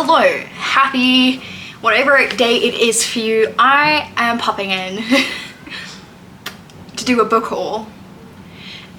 Hello, happy whatever day it is for you. I am popping in to do a book haul,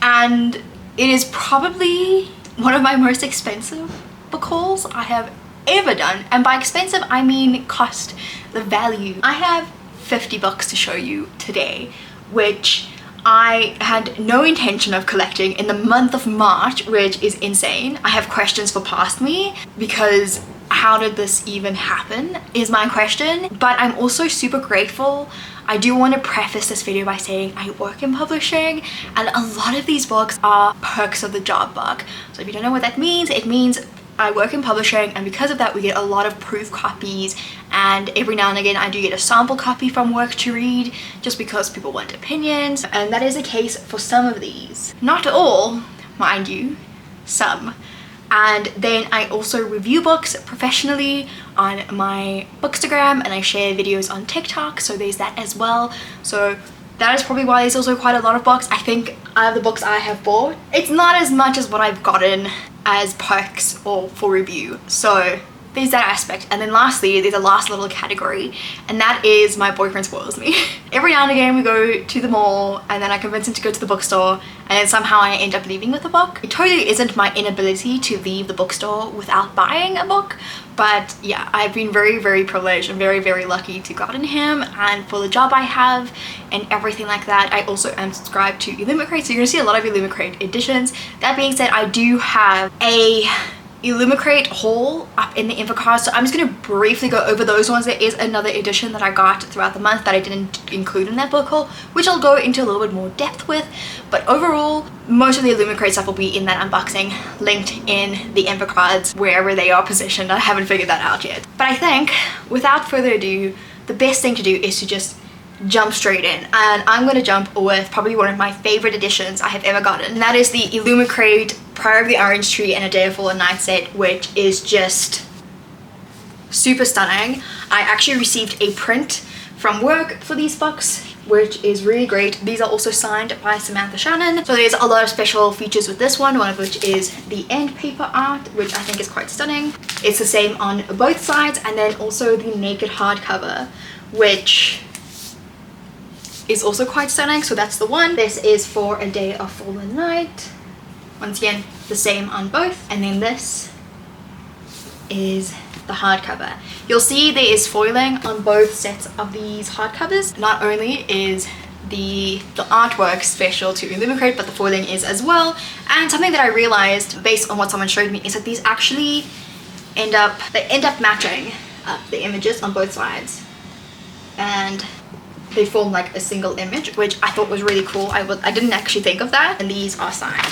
and it is probably one of my most expensive book hauls I have ever done, and by expensive I mean cost, the value. I have 50 books to show you today, which I had no intention of collecting in the month of March, which is insane. I have questions for past me because how did this even happen is my question, but I'm also super grateful. I do want to preface this video by saying I work in publishing, and a lot of these books are perks of the job book. So if you don't know what that means, it means I work in publishing, and because of that we get a lot of proof copies, and every now and again I do get a sample copy from work to read just because people want opinions, and that is the case for some of these. Not all, mind you, some. And then I also review books professionally on my Bookstagram, and I share videos on TikTok, so there's that as well. So that is probably why there's also quite a lot of books. I think out of the books I have bought, it's not as much as what I've gotten as perks or for review. So there's that aspect. And then lastly, there's a last little category, and that is my boyfriend spoils me. Every now and again we go to the mall, and then I convince him to go to the bookstore, and then somehow I end up leaving with a book. It totally isn't my inability to leave the bookstore without buying a book, but yeah, I've been very privileged and very lucky to gotten him, and for the job I have and everything like that. I also am subscribed to Illumicrate, so you're gonna see a lot of Illumicrate editions. That being said, I do have a Illumicrate haul up in the info card, so I'm just going to briefly go over those ones. There is another edition that I got throughout the month that I didn't include in that book haul, which I'll go into a little bit more depth with, but overall most of the Illumicrate stuff will be in that unboxing, linked in the info cards wherever they are positioned. I haven't figured that out yet, but I think without further ado the best thing to do is to just jump straight in, and I'm going to jump with probably one of my favorite editions I have ever gotten, and that is the Illumicrate Prayer of the Orange Tree and A Day of Fallen Night set, which is just super stunning. I actually received a print from work for these books, which is really great. These are also signed by Samantha Shannon, so there's a lot of special features with this one of which is the end paper art, which I think is quite stunning. It's the same on both sides, and then also the naked hardcover, which is also quite stunning. So that's the one. This is for A Day of Fallen Night. Once again, the same on both. And then this is the hardcover. You'll see there is foiling on both sets of these hardcovers. Not only is the artwork special to Illumicrate, but the foiling is as well. And something that I realized based on what someone showed me is that these actually end up matching the images on both sides, and they form like a single image, which I thought was really cool. I didn't actually think of that. And these are signed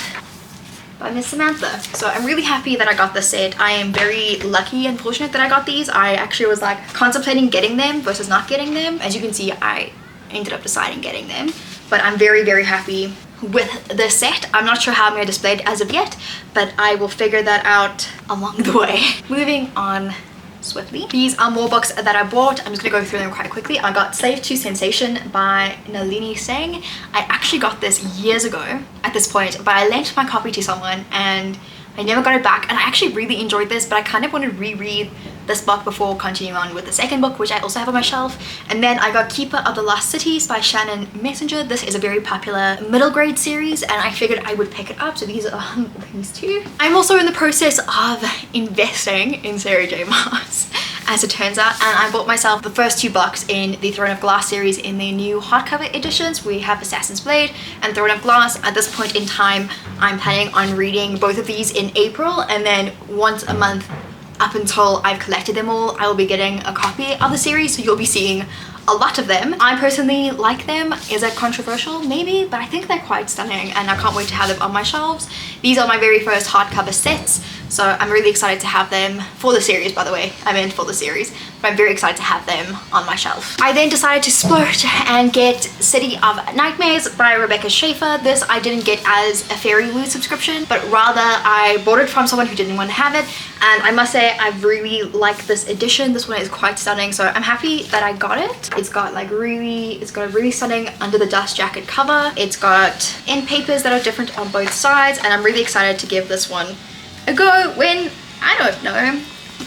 by Miss Samantha. So I'm really happy that I got this set. I am very lucky and fortunate that I got these. I actually was like contemplating getting them versus not getting them. As you can see, I ended up deciding getting them, but I'm very happy with the set. I'm not sure how I'm going to display it as of yet, but I will figure that out along the way. Moving on swiftly. These are more books that I bought. I'm just gonna go through them quite quickly. I got Slave to Sensation by Melleny. I actually got this years ago at this point, but I lent my copy to someone and I never got it back, and I actually really enjoyed this, but I kind of want to reread this book before continuing on with the second book, which I also have on my shelf. And then I got Keeper of the Lost Cities by Shannon Messenger. This is a very popular middle grade series, and I figured I would pick it up, so these are these two. I'm also in the process of investing in Sarah J Maas, as it turns out, and I bought myself the first two books in the Throne of Glass series in the new hardcover editions. We have Assassin's Blade and Throne of Glass. At this point in time, I'm planning on reading both of these in April, and then once a month up until I've collected them all, I will be getting a copy of the series, so you'll be seeing a lot of them. I personally like them. Is it controversial? Maybe, but I think they're quite stunning, and I can't wait to have them on my shelves. These are my very first hardcover sets, so I'm really excited to have them for the series, by the way. I meant for the series, but I'm very excited to have them on my shelf. I then decided to splurge and get City of Nightmares by Rebecca Schaefer. This I didn't get as a Fairy Woo subscription, but rather I bought it from someone who didn't want to have it, and I must say I really like this edition. This one is quite stunning, so I'm happy that I got it. It's got a really stunning Under the Dust jacket cover. It's got end papers that are different on both sides, and I'm really excited to give this one a go when, I don't know,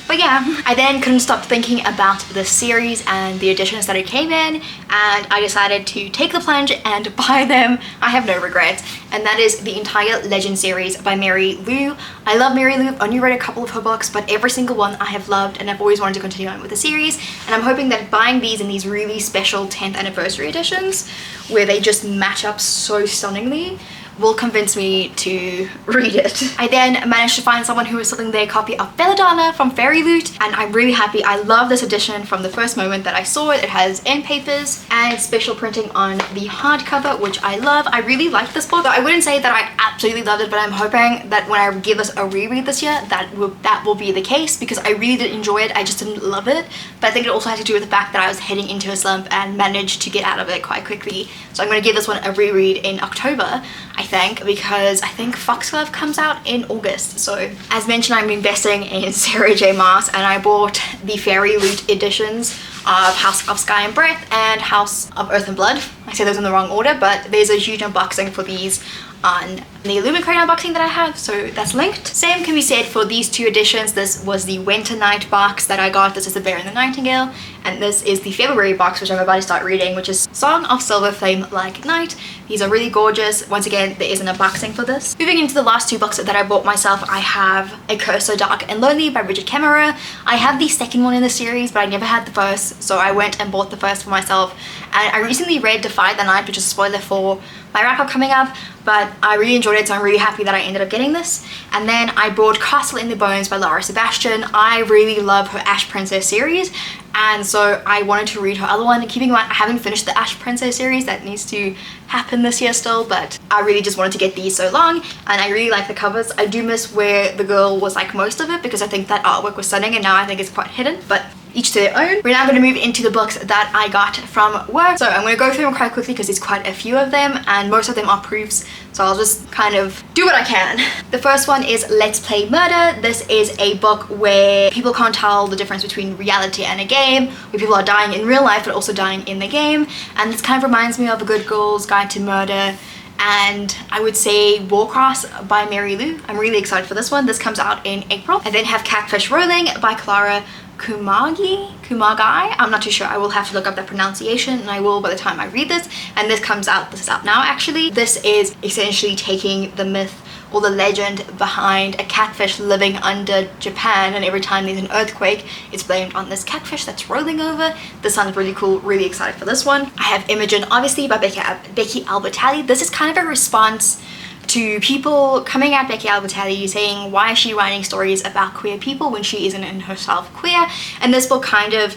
But yeah, I then couldn't stop thinking about the series and the editions that it came in, and I decided to take the plunge and buy them. I have no regrets, and that is the entire Legend series by Mary Lou. I love Mary Lou. I've only read a couple of her books, but every single one I have loved, and I've always wanted to continue on with the series, and I'm hoping that buying these in these really special 10th anniversary editions, where they just match up so stunningly, will convince me to read it. I then managed to find someone who was selling their copy of Belladonna from Fairy Loot, and I'm really happy. I love this edition from the first moment that I saw it. It has end papers and special printing on the hardcover, which I love. I really like this book. I wouldn't say that I absolutely loved it, but I'm hoping that when I give this a reread this year, that will be the case, because I really did enjoy it. I just didn't love it, but I think it also had to do with the fact that I was heading into a slump and managed to get out of it quite quickly. So I'm going to give this one a reread in October, I think, because I think Foxglove comes out in August. So as mentioned, I'm investing in Sarah J Maas, and I bought the Fairy Loot editions of House of Sky and Breath and House of Earth and Blood. I say those in the wrong order, but there's a huge unboxing for these on the Illumicrate unboxing that I have, so that's linked. Same can be said for these two editions. This was the Winter Night box that I got. This is the Bear and the Nightingale, and this is the February box, which I'm about to start reading, which is Song of Silver Flame Like Night. These are really gorgeous. Once again, there is an unboxing for this. Moving into the last two books that I bought myself, I have A Curse So Dark and Lonely by Bridget Kemmerer. I have the second one in the series, but I never had the first, so I went and bought the first for myself. And I recently read Defy the Night, which is a spoiler for my wrap-up coming up, but I really enjoyed it, so I'm really happy that I ended up getting this. And then I bought Castle in the Bones by Laura Sebastian. I really love her Ash Princess series, and so I wanted to read her other one. Keeping in mind, I haven't finished the Ash Princess series. That needs to happen this year still, but I really just wanted to get these so long, and I really like the covers. I do miss where the girl was like most of it, because I think that artwork was stunning, and now I think it's quite hidden, but each to their own. We're now going to move into the books that I got from work. So I'm going to go through them quite quickly because there's quite a few of them, and most of them are proofs, so I'll just kind of do what I can. The first one is Let's Play Murder. This is a book where people can't tell the difference between reality and a game, where people are dying in real life but also dying in the game, and this kind of reminds me of A Good Girl's Guide to Murder, and I would say Warcross by Mary Lou. I'm really excited for this one. This comes out in April. I then have Catfish Rolling by Clara Kumagai. I'm not too sure. I will have to look up that pronunciation, and I will by the time I read this. And this is out now actually. This is essentially taking the myth or the legend behind a catfish living under Japan, and every time there's an earthquake, it's blamed on this catfish that's rolling over. This sounds really cool. Really excited for this one. I have Imogen, obviously, by Becky Albertalli. This is kind of a response to people coming at Becky Albertalli saying, why is she writing stories about queer people when she isn't in herself queer? And this book kind of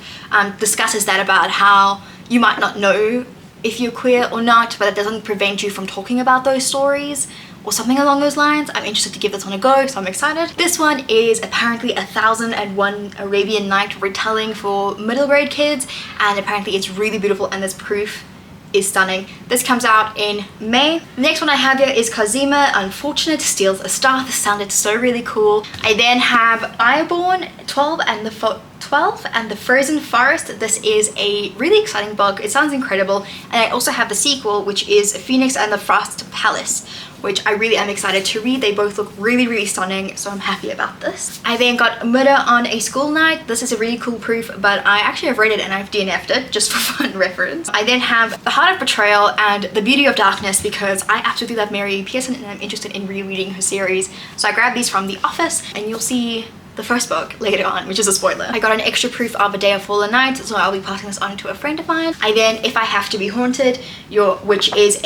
discusses that, about how you might not know if you're queer or not, but it doesn't prevent you from talking about those stories, or something along those lines. I'm interested to give this one a go, so I'm excited. This one is apparently 1001 Arabian Night retelling for middle grade kids, and apparently it's really beautiful, and this proof is stunning. This comes out in May. The next one I have here is Kazuma Unfortunate Steals a Star. This sounded so really cool. I then have Ironborn 12 and the Frozen Forest. This is a really exciting book. It sounds incredible. And I also have the sequel, which is Phoenix and the Frost Palace, which I really am excited to read. They both look really, really stunning, so I'm happy about this. I then got Murder on a School Night. This is a really cool proof, but I actually have read it and I've DNF'd it just for fun reference. I then have The Heart of Betrayal and The Beauty of Darkness, because I absolutely love Mary Pearson and I'm interested in rereading her series. So I grabbed these from the office, and you'll see the first book later on, which is a spoiler. I got an extra proof of A Day of Fallen Night, so I'll be passing this on to a friend of mine. I then, If I Have to Be Haunted, which is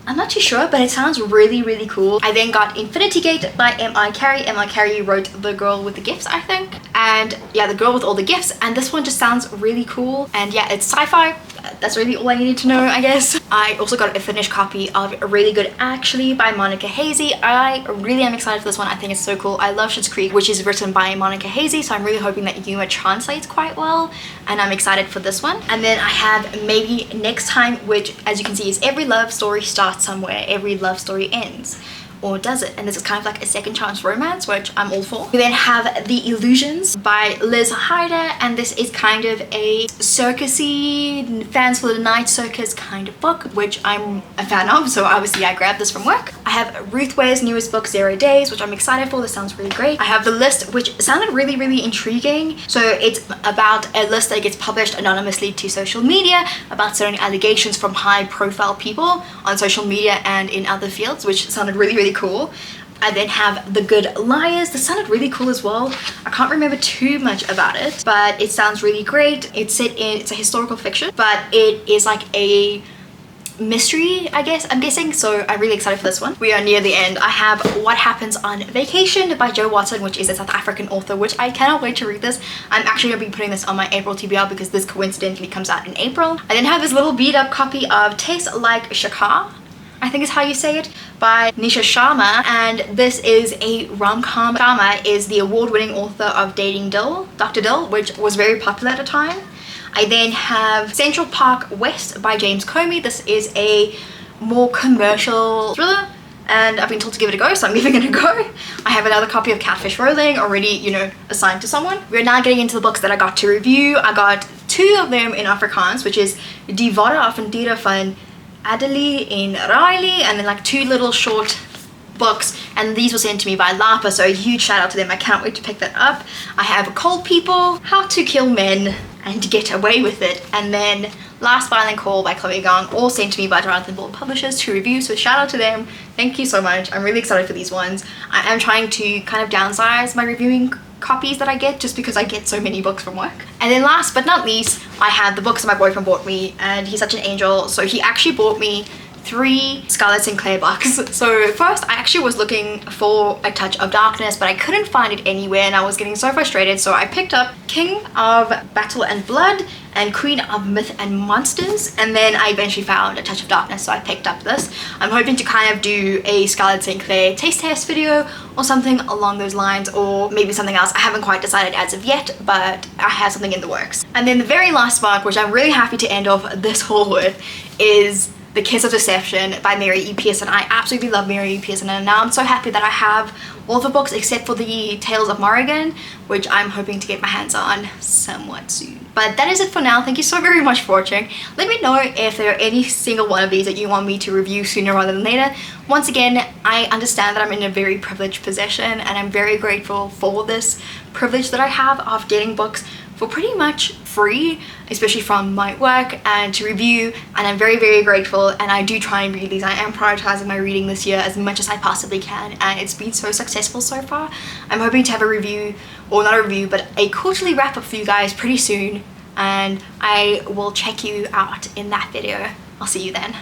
I'm not too sure, but it sounds really, really cool. I then got Infinity Gate by M.I. Carey. M.I. Carey wrote The Girl with the Gifts, I think. And yeah, The Girl with All the Gifts. And this one just sounds really cool. And yeah, it's sci-fi. That's really all I needed to know, I guess. I also got a finished copy of Really Good Actually by Monica Hazy. I really am excited for this one. I think it's so cool. I love Schitt's Creek, which is written by Monica Hazy, so I'm really hoping that Yuma translates quite well, and I'm excited for this one. And then I have Maybe Next Time, which, as you can see, is every love story starts somewhere, every love story ends. Or does it? And this is kind of like a second chance romance, which I'm all for. We then have The Illusions by Liz Hyder, and this is kind of a circusy, Fans for the Night circus kind of book, which I'm a fan of, so obviously I grabbed this from work. I have Ruth Ware's newest book, 0 Days, which I'm excited for. This sounds really great. I have The List, which sounded really intriguing. So it's about a list that gets published anonymously to social media about certain allegations from high profile people on social media and in other fields, which sounded really cool. I then have The Good Liars. This sounded really cool as well. I can't remember too much about it, but it sounds really great. It's a historical fiction, but it is like a mystery, I guess, I'm guessing, so I'm really excited for this one. We are near the end. I have What Happens on Vacation by Jo Watson, which is a South African author, which I cannot wait to read this. I'm actually going to be putting this on my April TBR because this coincidentally comes out in April. I then have this little beat up copy of Taste Like Shakar, I think is how you say it, by Nisha Sharma, and this is a rom-com. Sharma is the award-winning author of Dating Dill, Dr. Dill, which was very popular at the time. I then have Central Park West by James Comey. This is a more commercial thriller, and I've been told to give it a go, so I'm giving it a go. I have another copy of Catfish Rolling already, you know, assigned to someone. We're now getting into the books that I got to review. I got 2 of them in Afrikaans, which is Die Ware Avonture van Adelie in Riley, and then like 2 little short books, and these were sent to me by Lapa, so a huge shout out to them. I can't wait to pick that up. I have Cold People, How to Kill Men and Get Away with It, and then Last Violent Call by Chloe Gong, all sent to me by Jonathan Ball Publishers to review, so shout out to them. Thank you so much. I'm really excited for these ones. I am trying to kind of downsize my reviewing copies that I get just because I get so many books from work. And then last but not least, I have the books that my boyfriend bought me, and he's such an angel, so he actually bought me 3 Scarlett Sinclair books. So first I actually was looking for A Touch of Darkness, but I couldn't find it anywhere and I was getting so frustrated, so I picked up King of Battle and Blood and Queen of Myth and Monsters, and then I eventually found A Touch of Darkness, so I picked up this. I'm hoping to kind of do a Scarlett Sinclair taste test video or something along those lines, or maybe something else. I haven't quite decided as of yet, but I have something in the works. And then the very last book, which I'm really happy to end off this haul with, is The Kiss of Deception by Mary E. Pearson. I absolutely love Mary E. Pearson, and now I'm so happy that I have all the books except for the Tales of Morrigan, which I'm hoping to get my hands on somewhat soon. But that is it for now. Thank you so very much for watching. Let me know if there are any single one of these that you want me to review sooner rather than later. Once again, I understand that I'm in a very privileged position, and I'm very grateful for this privilege that I have of getting books for pretty much free, especially from my work, and to review, and I'm very grateful, and I do try and read these. I am prioritizing my reading this year as much as I possibly can, and it's been so successful so far. I'm hoping to have a review, or not a review, but a quarterly wrap up for you guys pretty soon, and I will check you out in that video. I'll see you then.